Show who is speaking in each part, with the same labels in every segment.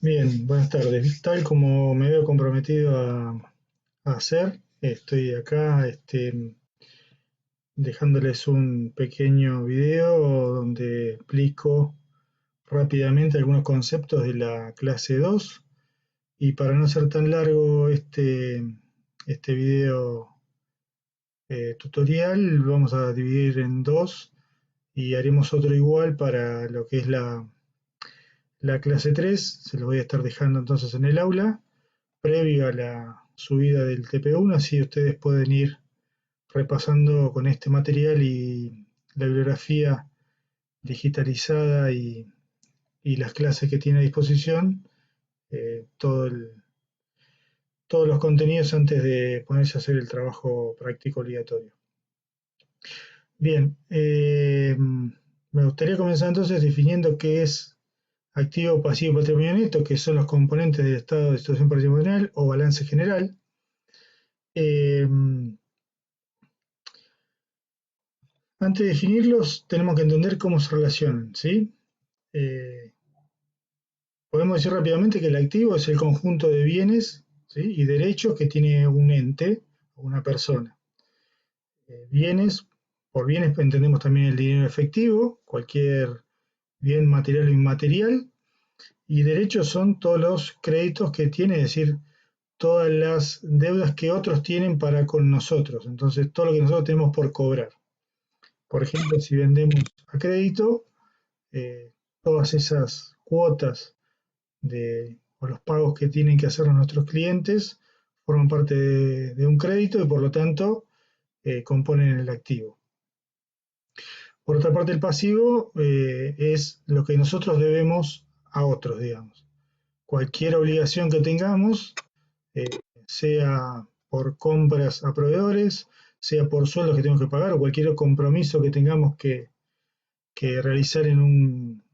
Speaker 1: Bien, buenas tardes. Tal como me veo comprometido a hacer, estoy acá dejándoles un pequeño video donde explico rápidamente algunos conceptos de la clase 2 y para no ser tan largo este video tutorial vamos a dividir en dos y haremos otro igual para lo que es la clase 3. Se los voy a estar dejando entonces en el aula previo a la subida del TP1, así ustedes pueden ir repasando con este material y la bibliografía digitalizada y las clases que tiene a disposición, todo todos los contenidos antes de ponerse a hacer el trabajo práctico obligatorio. Bien, me gustaría comenzar entonces definiendo qué es activo, pasivo, patrimonio neto, que son los componentes del estado de situación patrimonial o balance general. Eh, Antes de definirlos, tenemos que entender cómo se relacionan, ¿sí? Eh, Podemos decir rápidamente que el activo es el conjunto de bienes, ¿sí?, y derechos que tiene un ente o una persona. Bienes, por bienes entendemos también el dinero efectivo, cualquier bien material o inmaterial, y derechos son todos los créditos que tiene, es decir, todas las deudas que otros tienen para con nosotros, entonces todo lo que nosotros tenemos por cobrar. Por ejemplo, si vendemos a crédito, todas esas cuotas o los pagos que tienen que hacer nuestros clientes forman parte de un crédito y por lo tanto componen el activo. Por otra parte, el pasivo es lo que nosotros debemos a otros, digamos. Cualquier obligación que tengamos, eh, sea por compras a proveedores, sea por sueldos que tenemos que pagar o cualquier compromiso que tengamos que realizar en un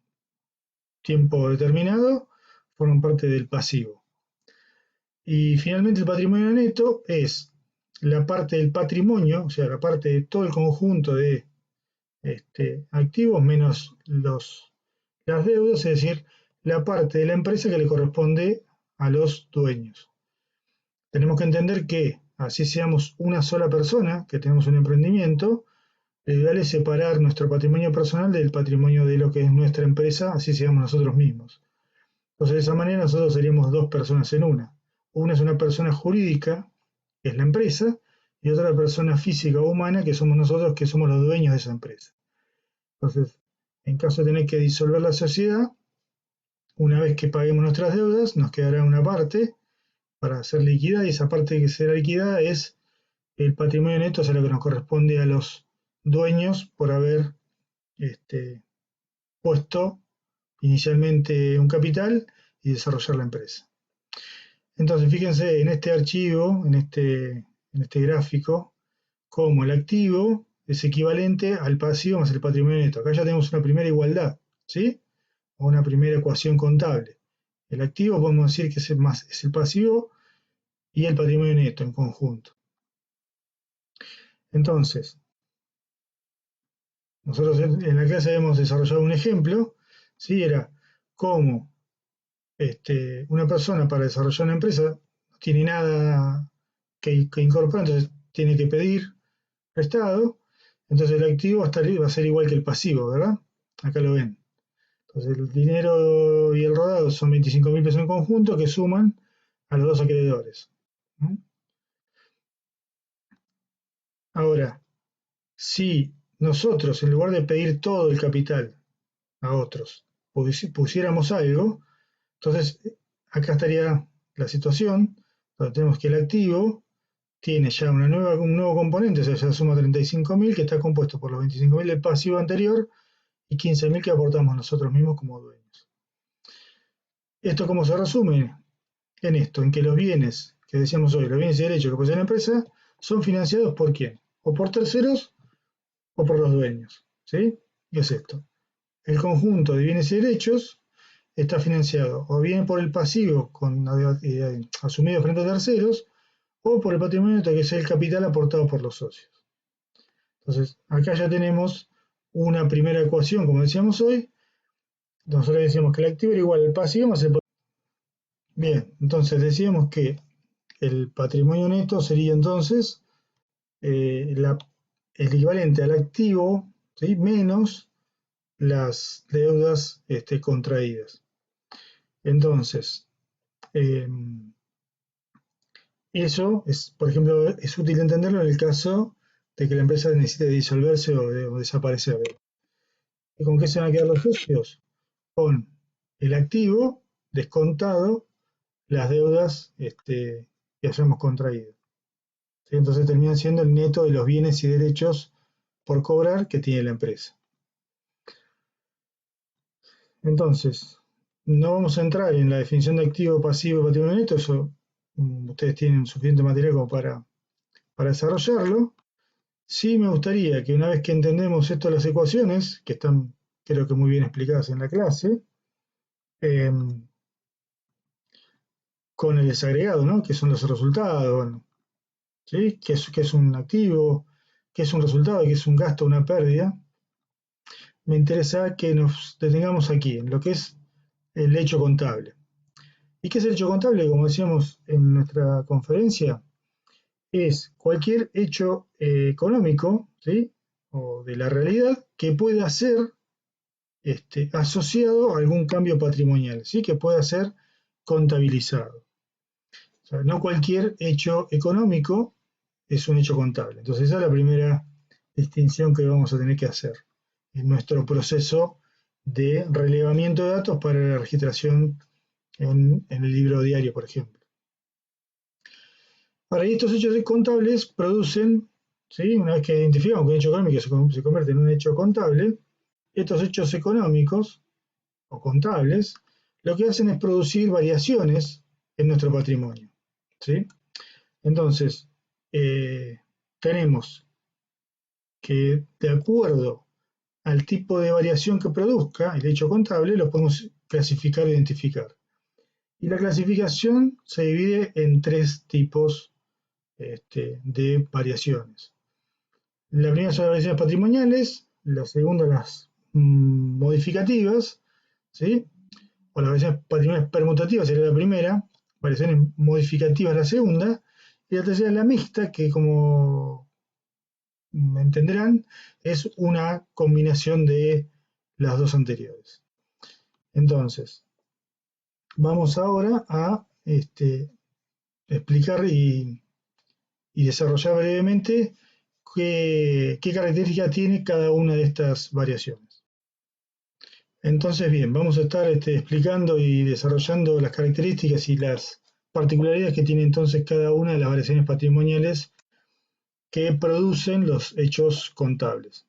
Speaker 1: tiempo determinado, forman parte del pasivo. Y finalmente el patrimonio neto es la parte del patrimonio, o sea, la parte de todo el conjunto de activos menos las deudas, es decir, la parte de la empresa que le corresponde a los dueños. Tenemos que entender que así seamos una sola persona, que tenemos un emprendimiento, lo ideal es separar nuestro patrimonio personal del patrimonio de lo que es nuestra empresa, así seamos nosotros mismos. Entonces, de esa manera nosotros seríamos dos personas en una. Una es una persona jurídica, que es la empresa, y otra persona física o humana, que somos nosotros, que somos los dueños de esa empresa. Entonces, en caso de tener que disolver la sociedad, una vez que paguemos nuestras deudas, nos quedará una parte para ser liquidada, y esa parte que será liquidada es el patrimonio neto, o sea, lo que nos corresponde a los dueños por haber este, puesto inicialmente un capital y desarrollar la empresa. Entonces, fíjense en este archivo, en este gráfico, cómo el activo es equivalente al pasivo más el patrimonio neto. Acá ya tenemos una primera igualdad, ¿sí? O una primera ecuación contable. El activo podemos decir que es el pasivo y el patrimonio neto en conjunto. Entonces, nosotros en la clase hemos desarrollado un ejemplo, ¿sí? Era cómo una persona para desarrollar una empresa no tiene nada que incorporar, entonces tiene que pedir prestado, entonces el activo va a ser igual que el pasivo, ¿verdad? Acá lo ven. Entonces el dinero y el rodado son 25.000 pesos en conjunto que suman a los dos acreedores. ¿Mm? Ahora, si nosotros en lugar de pedir todo el capital a otros pusiéramos algo, entonces acá estaría la situación donde tenemos que el activo tiene ya un nuevo componente, o sea, ya suma 35.000 que está compuesto por los 25.000 del pasivo anterior y 15.000 que aportamos nosotros mismos como dueños. ¿Esto cómo se resume? En esto, en que los bienes que decíamos hoy, los bienes y derechos que posee la empresa, son financiados ¿por quién? O por terceros o por los dueños. ¿Sí? ¿Qué es esto? El conjunto de bienes y derechos está financiado o bien por el pasivo asumido frente a terceros o por el patrimonio neto, que es el capital aportado por los socios. Entonces, acá ya tenemos una primera ecuación, como decíamos hoy. Nosotros decíamos que el activo era igual al pasivo más el patrimonio. Bien, entonces decíamos que el patrimonio neto sería entonces el equivalente al activo, ¿sí? Menos las deudas contraídas. Entonces, eh, eso es, por ejemplo, es útil entenderlo en el caso de que la empresa necesite disolverse o desaparecer. ¿Y con qué se van a quedar los socios? Con el activo descontado las deudas que hayamos contraído. ¿Sí? Entonces terminan siendo el neto de los bienes y derechos por cobrar que tiene la empresa. Entonces, no vamos a entrar en la definición de activo, pasivo y patrimonio neto, eso ustedes tienen suficiente material como para desarrollarlo. Sí me gustaría que una vez que entendemos esto de las ecuaciones, que están creo que muy bien explicadas en la clase, eh, con el desagregado, ¿no? Que son los resultados, bueno, ¿sí? ¿Qué es un activo? ¿Qué es un resultado? ¿Qué es un gasto? ¿Una pérdida? Me interesa que nos detengamos aquí, en lo que es el hecho contable. ¿Y qué es el hecho contable? Como decíamos en nuestra conferencia, es cualquier hecho económico, ¿sí? O de la realidad que pueda ser asociado a algún cambio patrimonial, ¿sí? Que pueda ser contabilizado. O sea, no cualquier hecho económico es un hecho contable. Entonces esa es la primera distinción que vamos a tener que hacer en nuestro proceso de relevamiento de datos para la registración en el libro diario, por ejemplo. Ahora, estos hechos contables producen, ¿sí? Una vez que identificamos que un hecho económico se convierte en un hecho contable, estos hechos económicos o contables lo que hacen es producir variaciones en nuestro patrimonio. ¿Sí? Entonces, tenemos que, de acuerdo al tipo de variación que produzca el hecho contable, lo podemos clasificar e identificar. Y la clasificación se divide en tres tipos de variaciones. La primera son las variaciones patrimoniales, la segunda las modificativas, ¿sí? O las variaciones patrimoniales permutativas sería la primera, variaciones modificativas la segunda, y la tercera es la mixta, que como entenderán, es una combinación de las dos anteriores. Entonces, vamos ahora a explicar y desarrollar brevemente qué características tiene cada una de estas variaciones. Entonces, bien, vamos a estar explicando y desarrollando las características y las particularidades que tiene entonces cada una de las variaciones patrimoniales que producen los hechos contables.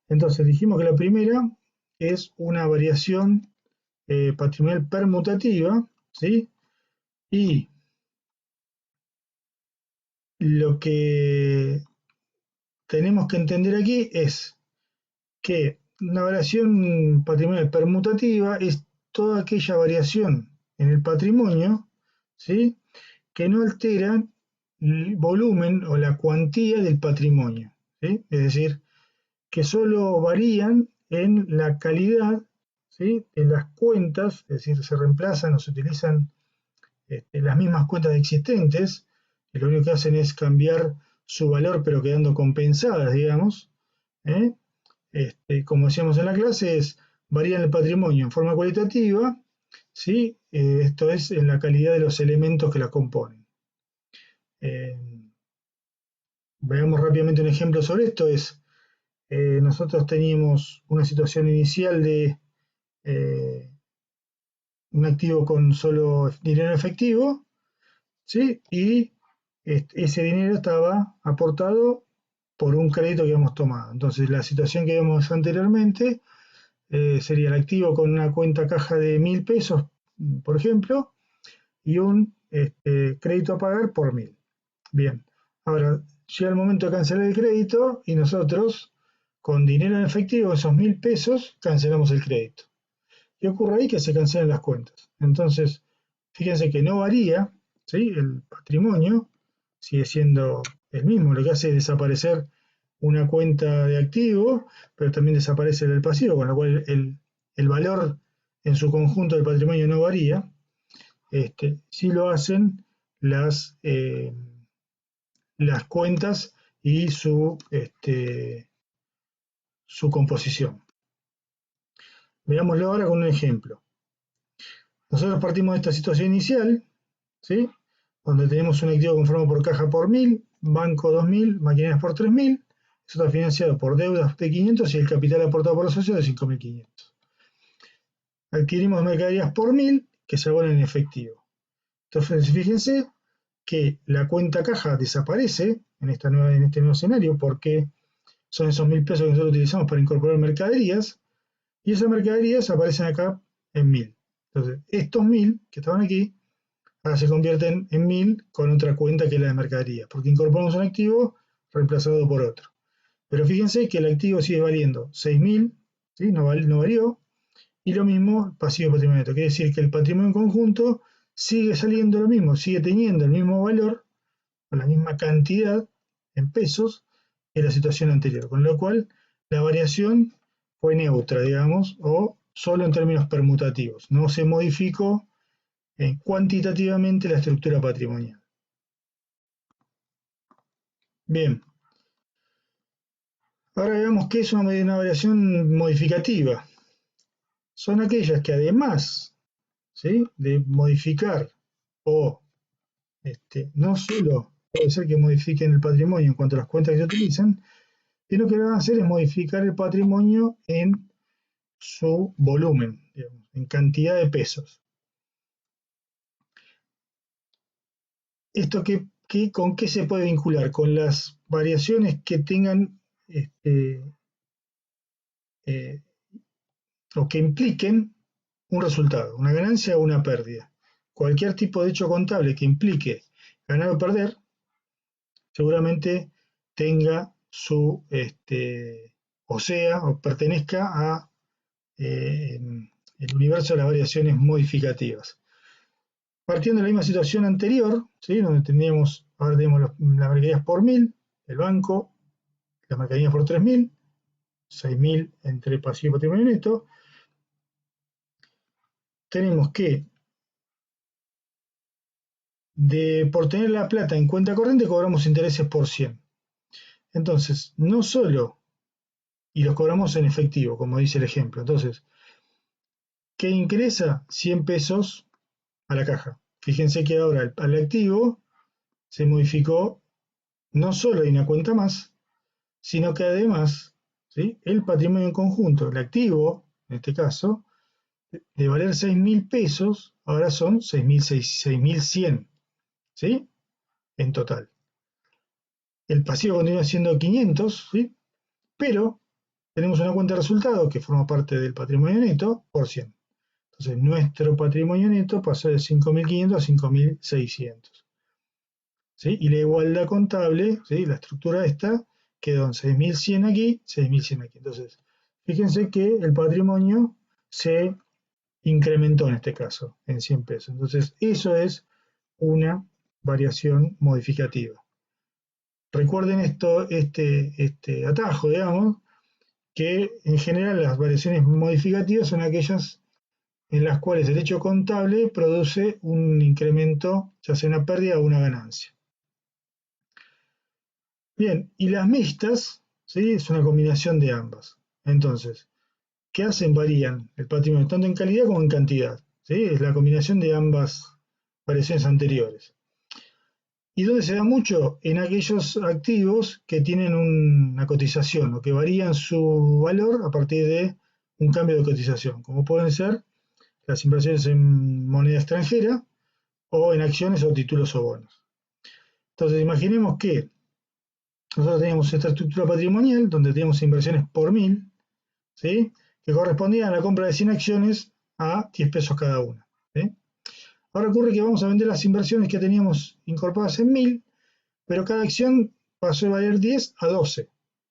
Speaker 1: Entonces, dijimos que la primera es una variación patrimonial permutativa, ¿sí? Y lo que tenemos que entender aquí es que una variación patrimonial permutativa es toda aquella variación en el patrimonio, ¿sí? Que no altera el volumen o la cuantía del patrimonio, ¿sí? Es decir, que solo varían en la calidad, ¿sí? De las cuentas, es decir, se reemplazan o se utilizan las mismas cuentas existentes, y lo único que hacen es cambiar su valor, pero quedando compensadas, digamos. ¿Eh? Como decíamos en la clase, varían el patrimonio en forma cualitativa, ¿sí? Esto es en la calidad de los elementos que la componen. Eh, Veamos rápidamente un ejemplo sobre esto. Nosotros teníamos una situación inicial de eh, un activo con solo dinero en efectivo, ¿sí? Y ese dinero estaba aportado por un crédito que habíamos tomado. Entonces, la situación que vimos anteriormente sería el activo con una cuenta caja de 1.000 pesos, por ejemplo, y un crédito a pagar por 1.000. Bien, ahora llega el momento de cancelar el crédito y nosotros, con dinero en efectivo, esos 1.000 pesos, cancelamos el crédito. ¿Qué ocurre ahí? Que se cancelan las cuentas. Entonces, fíjense que no varía, ¿sí? El patrimonio sigue siendo el mismo, lo que hace es desaparecer una cuenta de activo, pero también desaparece el del pasivo, con lo cual el valor en su conjunto del patrimonio no varía. sí lo hacen las cuentas y su composición. Veámoslo ahora con un ejemplo. Nosotros partimos de esta situación inicial, ¿sí? Donde tenemos un activo conformado por caja por 1000, banco 2000, maquinarias por 3000. Eso está financiado por deudas de 500 y el capital aportado por los socios de 5500. Adquirimos mercaderías por 1000 que se abonan en efectivo. Entonces, fíjense que la cuenta caja desaparece en este nuevo escenario porque son esos 1000 pesos que nosotros utilizamos para incorporar mercaderías y esas mercaderías aparecen acá en 1000. Entonces, estos 1000 que estaban aquí ahora se convierten en 1000 con otra cuenta que es la de mercadería, porque incorporamos un activo reemplazado por otro. Pero fíjense que el activo sigue valiendo 6000, ¿sí? No varió, y lo mismo pasivo patrimonio neto. Quiere decir que el patrimonio en conjunto sigue saliendo lo mismo, sigue teniendo el mismo valor, o la misma cantidad en pesos que la situación anterior, con lo cual la variación fue neutra, digamos, o solo en términos permutativos. No se modificó cuantitativamente la estructura patrimonial. Bien, ahora veamos qué es una variación modificativa. Son aquellas que además, ¿sí?, de modificar o no solo puede ser que modifiquen el patrimonio en cuanto a las cuentas que se utilizan, sino que lo que van a hacer es modificar el patrimonio en su volumen, digamos, en cantidad de pesos. ¿Esto con qué se puede vincular? Con las variaciones que tengan o que impliquen un resultado, una ganancia o una pérdida. Cualquier tipo de hecho contable que implique ganar o perder, seguramente tenga su, o pertenezca a el universo de las variaciones modificativas. Partiendo de la misma situación anterior, ¿sí?, donde teníamos, ahora tenemos las mercaderías por 1000, el banco, las mercaderías por 3000, 6000 entre pasivo y patrimonio neto, tenemos que por tener la plata en cuenta corriente cobramos intereses por 100. Entonces, no solo, y los cobramos en efectivo, como dice el ejemplo. Entonces, ¿qué ingresa? 100 pesos a la caja. Fíjense que ahora al activo se modificó, no solo hay una cuenta más, sino que además, ¿sí?, el patrimonio en conjunto, el activo, en este caso, de valer 6.000 pesos, ahora son 6.100, ¿sí?, en total. El pasivo continúa siendo 500, ¿sí?, pero tenemos una cuenta de resultado que forma parte del patrimonio neto por 100. Entonces, nuestro patrimonio neto pasó de 5.500 a 5.600. ¿Sí? Y la igualdad contable, ¿sí?, la estructura esta, quedó en 6.100 aquí, 6.100 aquí. Entonces, fíjense que el patrimonio se incrementó en este caso, en 100 pesos. Entonces, eso es una variación modificativa. Recuerden este atajo, digamos, que en general las variaciones modificativas son aquellas en las cuales el hecho contable produce un incremento, ya sea una pérdida o una ganancia. Bien, y las mixtas, ¿sí?, es una combinación de ambas. Entonces, ¿qué hacen? Varían el patrimonio tanto en calidad como en cantidad, ¿sí? Es la combinación de ambas variaciones anteriores. ¿Y dónde se da mucho? En aquellos activos que tienen una cotización o que varían su valor a partir de un cambio de cotización, como pueden ser las inversiones en moneda extranjera o en acciones o títulos o bonos. Entonces, imaginemos que nosotros teníamos esta estructura patrimonial donde teníamos inversiones por 1000, ¿sí?, que correspondían a la compra de 100 acciones a 10 pesos cada una, ¿sí? Ahora ocurre que vamos a vender las inversiones que teníamos incorporadas en 1000, pero cada acción pasó de valer 10 a 12.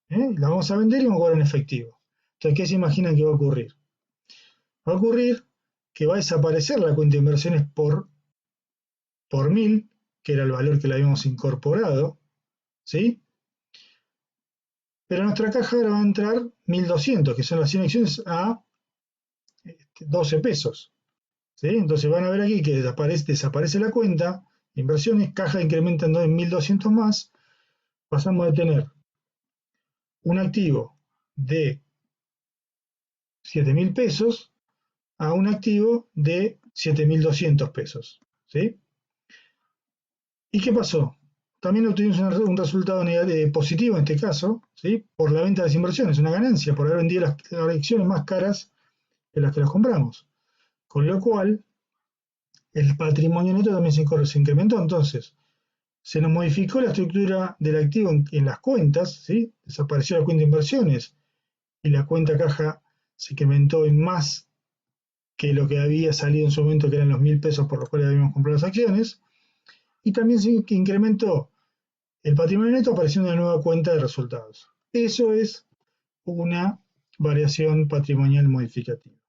Speaker 1: La vamos a vender y vamos a cobrar en efectivo. Entonces, ¿qué se imaginan que va a ocurrir? Va a ocurrir que va a desaparecer la cuenta de inversiones por 1000, que era el valor que le habíamos incorporado, ¿sí? Pero a nuestra caja ahora va a entrar 1200, que son las 100 acciones a 12 pesos, ¿sí? Entonces van a ver aquí que desaparece la cuenta, inversiones, caja incrementa en 1.200 más, pasamos de tener un activo de 7.000 pesos a un activo de 7.200 pesos, ¿sí? ¿Y qué pasó? También obtuvimos un resultado positivo en este caso, ¿sí? Por la venta de las inversiones, una ganancia por haber vendido las acciones más caras de las que las compramos. Con lo cual, el patrimonio neto también se incrementó. Entonces, se nos modificó la estructura del activo en las cuentas, ¿sí? Desapareció la cuenta de inversiones y la cuenta caja se incrementó en más que lo que había salido en su momento, que eran los 1.000 pesos por los cuales habíamos comprado las acciones. Y también se incrementó el patrimonio neto apareciendo una nueva cuenta de resultados. Eso es una variación patrimonial modificativa.